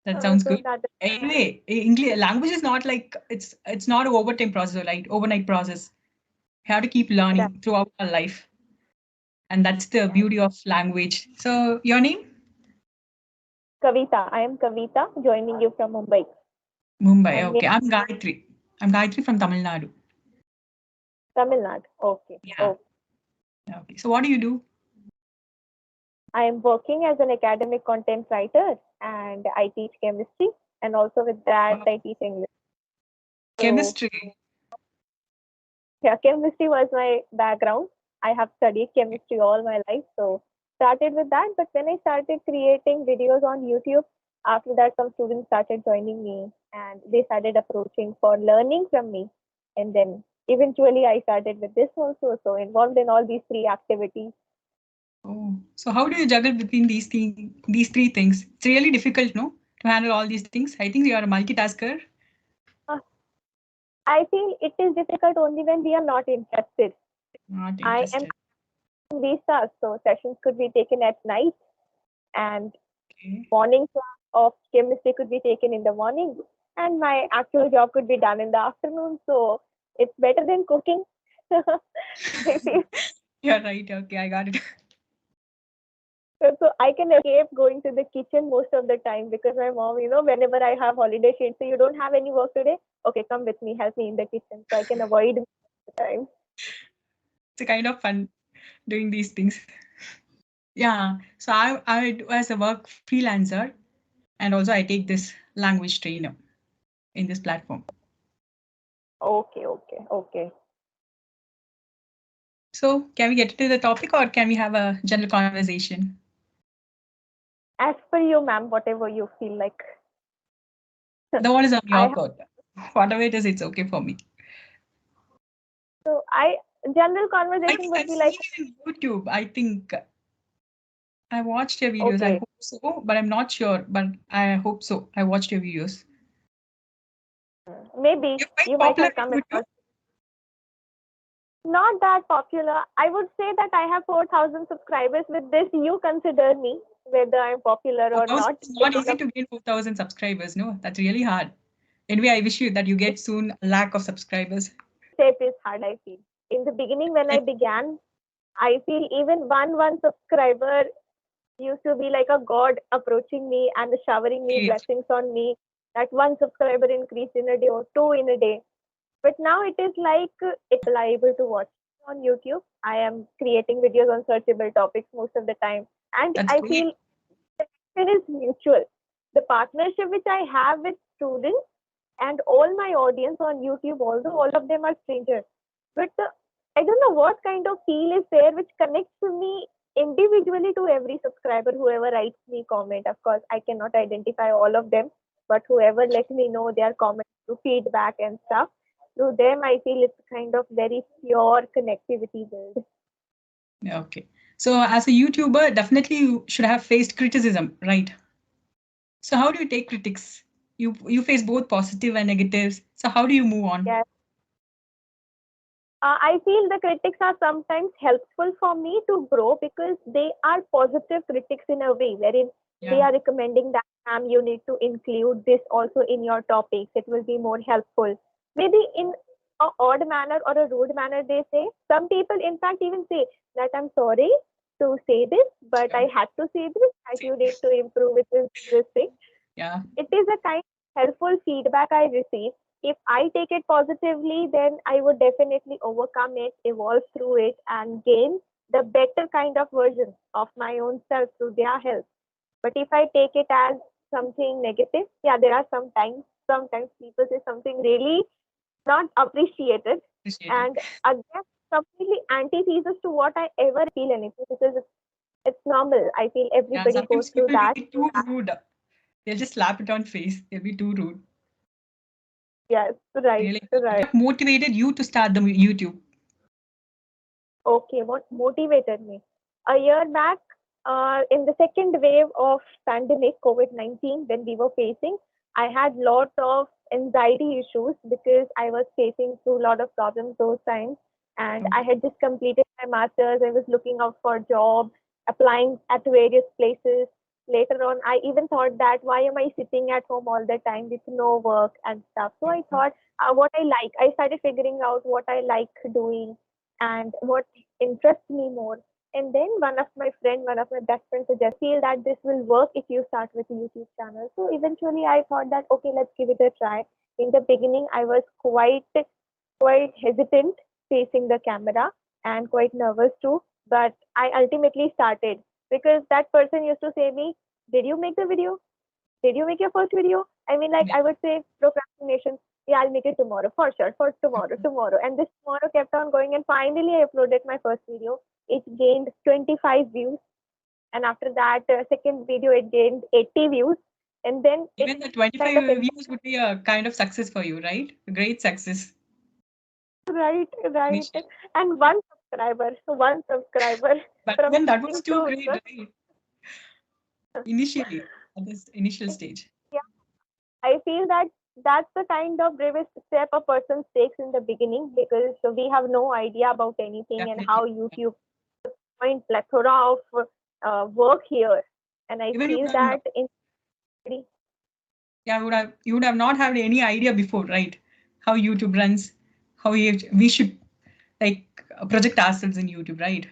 That sounds So good. that is, Anyway, English language is not like it's not an overtime process, right? Overnight process. You have to keep right. learning throughout our life, and that's the Yes. beauty of language. So, your name? Kavita. I am Kavita, joining you from Mumbai. Mumbai. And Okay, I'm Gayatri. I'm Gayatri from Tamil Nadu. Tamil Nadu. Okay. Yeah. Okay. Okay. So, what do you do? I am working as an academic content writer and I teach chemistry. And also with that, Wow. I teach English. So Chemistry. yeah, chemistry was my background. I have studied chemistry all my life. So started with that. But when I started creating videos on YouTube, after that, some students started joining me and they started approaching for learning from me. And then eventually I started with this also. So involved in all these three activities. Oh, so how do you juggle between these three things? It's really difficult, no, to handle all these things. I think you are a multitasker. Uh, I feel it is difficult only when we are not interested. Not I am interested. these tasks, so sessions could be taken at night and Okay. morning class of chemistry could be taken in the morning and my actual job could be done in the afternoon. So it's better than cooking. I feel You're right. Okay, I got it. so I can escape going to the kitchen most of the time because my mom, whenever I have holiday, she'd say, "You don't have any work today? Okay, come with me, help me in the kitchen." So I can avoid the time. It's a kind of fun doing these things. Yeah. So I do as a work freelancer, and also I take this language trainer in this platform. Okay, okay, okay. So can we get into the topic, or can we have a general conversation? As per you, ma'am, whatever you feel like. The one is on I your court. Whatever it is, it's okay for me. So I general I conversation think would I've be like, seen it in YouTube. I think I watched your videos. I okay, hope so, but I'm not sure. But I hope so. I watched your videos. maybe You're quite you might popular have come on YouTube. across. Not that popular. I would say that I have 4,000 subscribers. With this, you consider me whether I'm popular or 4,000 not. is It not is easy to gain 4,000 subscribers. No, that's really hard. Anyway, I wish you that you get soon a lakh of subscribers. step is hard. I feel in the beginning when I began, I feel even one subscriber used to be like a god approaching me and showering me Seriously. blessings on me. That one subscriber increased in a day or two in a day. But now it is like people are able to watch on YouTube. I am creating videos on searchable topics most of the time. And That's I great. feel it is mutual. The partnership which I have with students and all my audience on YouTube, although all of them are strangers, but I don't know what kind of feel is there which connects me individually to every subscriber, whoever writes me comment. Of course, I cannot identify all of them, but whoever let me know their comments through feedback and stuff, through them, I feel it's kind of very pure connectivity build. Yeah, okay. So as a YouTuber, definitely you should have faced criticism, right? So how do you take critics? You face both positive and negatives. So how do you move on? Yes. I feel the critics are sometimes helpful for me to grow because they are positive critics in a way, wherein they Yeah. are recommending that you need to include this also in your topics. It will be more helpful. Maybe in a odd manner or a rude manner, they say. Some people, in fact, even say that I'm sorry to say this, but I Sure. had to say this. That you need to improve with this thing. Yeah. It is a kind of helpful feedback I receive. If I take it positively, then I would definitely overcome it, evolve through it, and gain the better kind of version of my own self through their help. But if I take it as something negative, yeah, there are sometimes people say something really not appreciated, Appreciate it. and again, completely antithesis to what I ever feel anything because it's normal. I feel Yeah, everybody goes sometimes through people will that. be too rude. They'll just slap it on face. They'll be too rude. Yes, right, Really. right. What motivated you to start the YouTube? Okay, what motivated me? A year back, in the second wave of pandemic COVID-19, when we were facing, I had lot of anxiety issues because I was facing through a lot of problems those times, and I Okay. had just completed my masters. I was looking out for a job, applying at various places. later on, I even thought that why am I sitting at home all the time with no work and stuff? So I thought what I like. I started figuring out what I like doing and what interests me more. And then one of my best friends suggested, feel that this will work if you start with a YouTube channel. So eventually I thought that, okay, let's give it a try. In the beginning, I was quite hesitant facing the camera and quite nervous too. But I ultimately started because that person used to say me, "Did you make the video? Did you make your first video?" I mean, like Yeah. I would say procrastination. Yeah, I'll make it tomorrow for sure. For tomorrow, tomorrow. And this tomorrow kept on going. And finally, I uploaded my first video. It gained 25 views. And after that, second video, it gained 80 views. And then it Even the kind of 25 views would be a kind of success for you, right? A great success right, right. initially. And one subscriber But from even that was too two great, viewers. right? Initially, at this initial stage. Yeah, I feel that that's the kind of bravest step a person takes in the beginning because we have no idea about anything and how Definitely. YouTube find plethora of work here. And I Even you feel would have that in yeah, you would have not had any idea before, right? How YouTube runs, how we should like project ourselves in YouTube, right?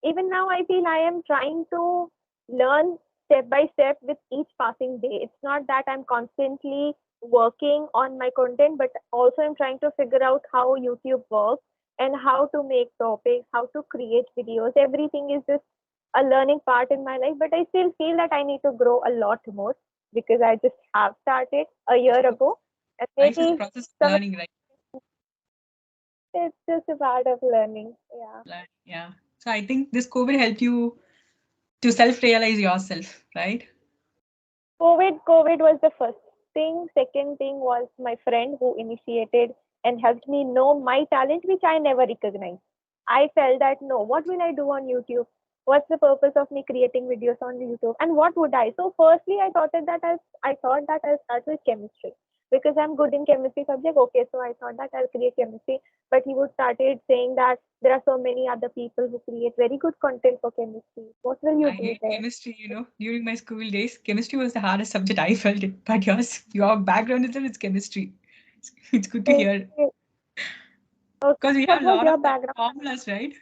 even now I feel I am trying to learn step by step with each passing day. It's not that I'm constantly working on my content, but also I'm trying to figure out how YouTube works and how to make topics, how to create videos. Everything is just a learning part in my life, but I still feel that I need to grow a lot more because I just have started a Of year course, ago. And life is a maybe process of some learning, right? it's just a part of learning. Yeah. Yeah. So I think this COVID helped you to self-realize yourself, right? COVID was the first thing. Second thing was my friend who initiated and helped me know my talent, which I never recognized. I felt that no, what will I do on YouTube? What's the purpose of me creating videos on YouTube? And what would I? So firstly, I thought that I'll start with chemistry because I'm good in chemistry subject. Okay, so I thought that I'll create chemistry. But he would started saying that there are so many other people who create very good content for chemistry. What will you I do hate there? chemistry, during my school days. Chemistry was the hardest subject I felt it. But your background itself is chemistry. It's good to hear. Okay. Okay. Because we have What a was lot of your that background? formulas, right?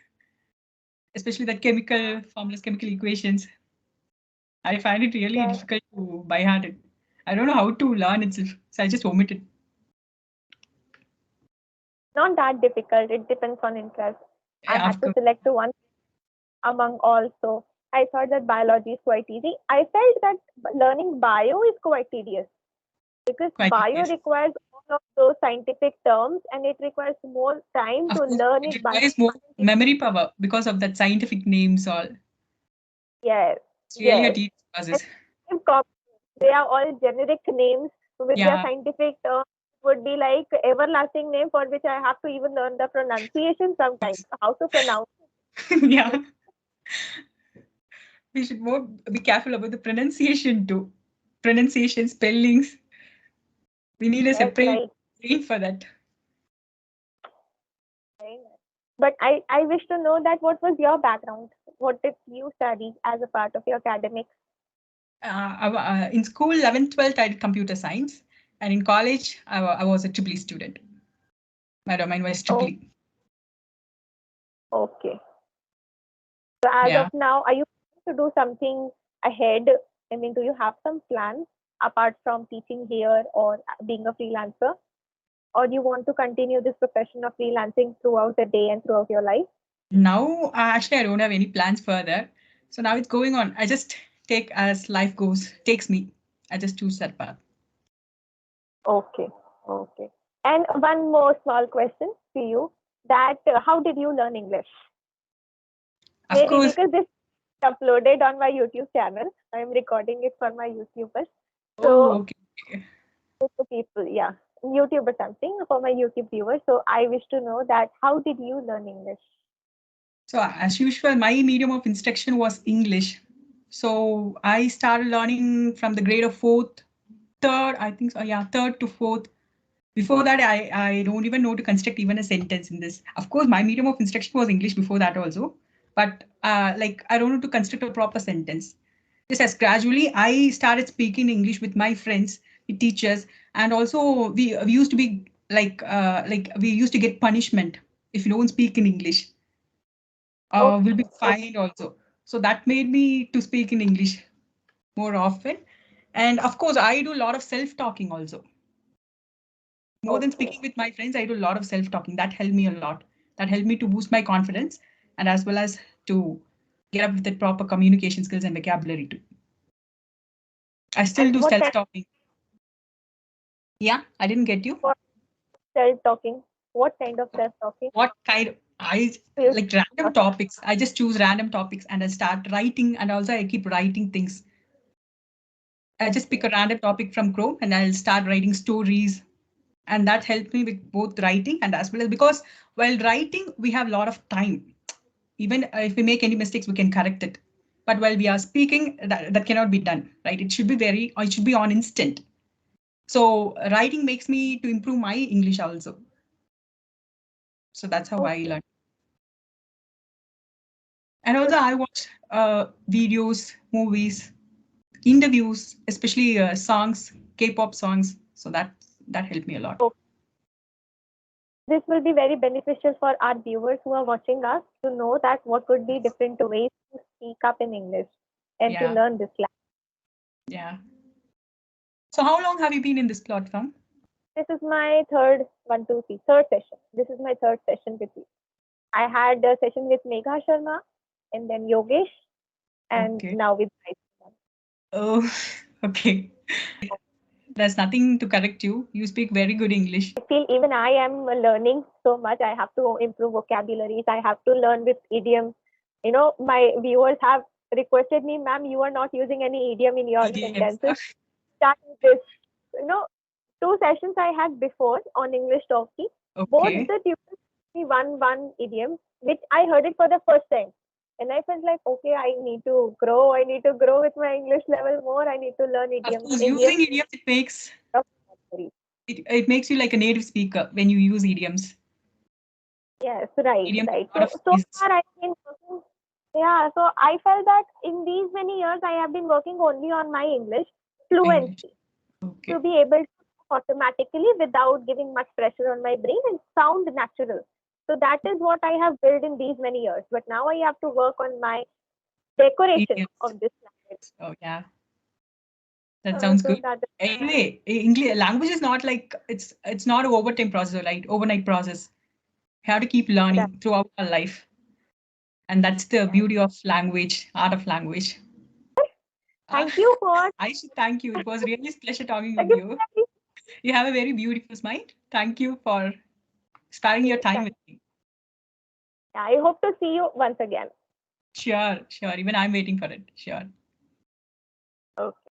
Especially that chemical formulas, chemical equations. I find it really Yes. difficult to by heart it. I don't know how to learn itself. So I just omit it. Not that difficult. It depends on interest. I Yeah, had of to course. select one among all. So I thought that biology is quite easy. I felt that learning bio is quite tedious because Quite bio yes. requires all of those scientific terms and it requires more time to Of course, learn it it by requires more memory power because of that scientific names all. yes, It's really a yes. tedious And process. same they are all generic names with their Yeah. scientific terms would be like everlasting name for which I have to even learn the pronunciation sometimes, how to pronounce. Yeah. We should more be careful about the pronunciation too. Pronunciation, spellings. We need a Yes, separate right. brain for that. Right. But I wish to know that what was your background? What did you study as a part of your academics? In school, 11th, 12th, I did computer science. And in college, I was a triple E student. My domain was triple Oh, E. okay. So as of Yeah. now, are you planning to do something ahead? I mean, do you have some plans apart from teaching here or being a freelancer? Or do you want to continue this profession of freelancing throughout the day and throughout your life? Now, actually, I don't have any plans further. So now it's going on. I just take as life takes me. I just choose that path. Okay, okay. And one more small question to you that how did you learn English? Of Maybe course. because this is uploaded on my YouTube channel. I'm recording it for my YouTubers. Oh, So okay. to people, yeah, YouTube or something for my YouTube viewers. So I wish to know that how did you learn English? So as usual, my medium of instruction was English. So I started learning from the grade of fourth, third, I think so. Yeah, third to fourth. Before that, I don't even know to construct even a sentence in this. Of course, my medium of instruction was English before that also. but like I don't know to construct a proper sentence. Just as gradually I started speaking English with my friends, with teachers, and also we used to be like we used to get punishment if you don't speak in English. Will be Okay. fined also. So that made me to speak in English more often. And of course, I do a lot of self-talking also. More than Okay. speaking with my friends, I do a lot of self-talking. That helped me a lot. That helped me to boost my confidence and as well as to get up with the proper communication skills and vocabulary too. I still And do what kind self-talking. Yeah, I didn't get you. of self-talking? What kind of self-talking? What kind? I Do you like random topics. I just choose random topics and I start writing, and also I keep writing things. I just pick Okay. a random topic from Chrome and I'll start writing stories. And that helped me with both writing and as well as because while writing, we have a lot of time. Even if we make any mistakes, we can correct it. But while we are speaking, that cannot be done, right? It should be or it should be on instant. So writing makes me to improve my English also. So that's how I Okay. learned. And also I watch videos, movies, interviews, especially songs, K-pop songs. So that helped me a lot. Okay. This will be very beneficial for our viewers who are watching us to know that what could be different ways to speak up in English and to Yeah, learn this language. yeah. So how long have you been in this platform? This is my third session. This is my third session with you. I had a session with Megha Sharma and then Yogesh and Okay. now with Gayatri. Oh, okay. There's nothing to correct you. You speak very good English. I feel even I am learning so much. I have to improve vocabularies. I have to learn with idioms. My viewers have requested me, ma'am, you are not using any idiom in your Idioms. sentences. Start with this. You know, two sessions I had before on English Talkie. Both Okay. the tutors gave me one idiom, which I heard it for the first time. And I felt like, okay, I need to grow. I need to grow with my English level more. I need to learn Of idioms. course, Idioms. using idioms, it makes you like a native speaker when you use idioms. Yes, right, Idioms right. have a lot of So phrases. far I've been working. Yeah, so I felt that in these many years I have been working only on my English English. fluency to Okay. be able to automatically without giving much pressure on my brain and sound natural. So that is what I have built in these many years. But now I have to work on my decoration Idioms. of this language. Oh yeah, that sounds So good. that is, Anyway, English language is not like it's not an overtime process, right? Overnight process. You have to keep that. learning throughout our life. And that's the Yes. beauty of language, art of language. Uh, Thank you for I should thank you. It was really a pleasure talking with thank you you. for having You have a very beautiful smile. Thank you for sparing your me. time with me. I hope to see you once again. Sure, sure. Even I'm waiting for it. Sure. Okay.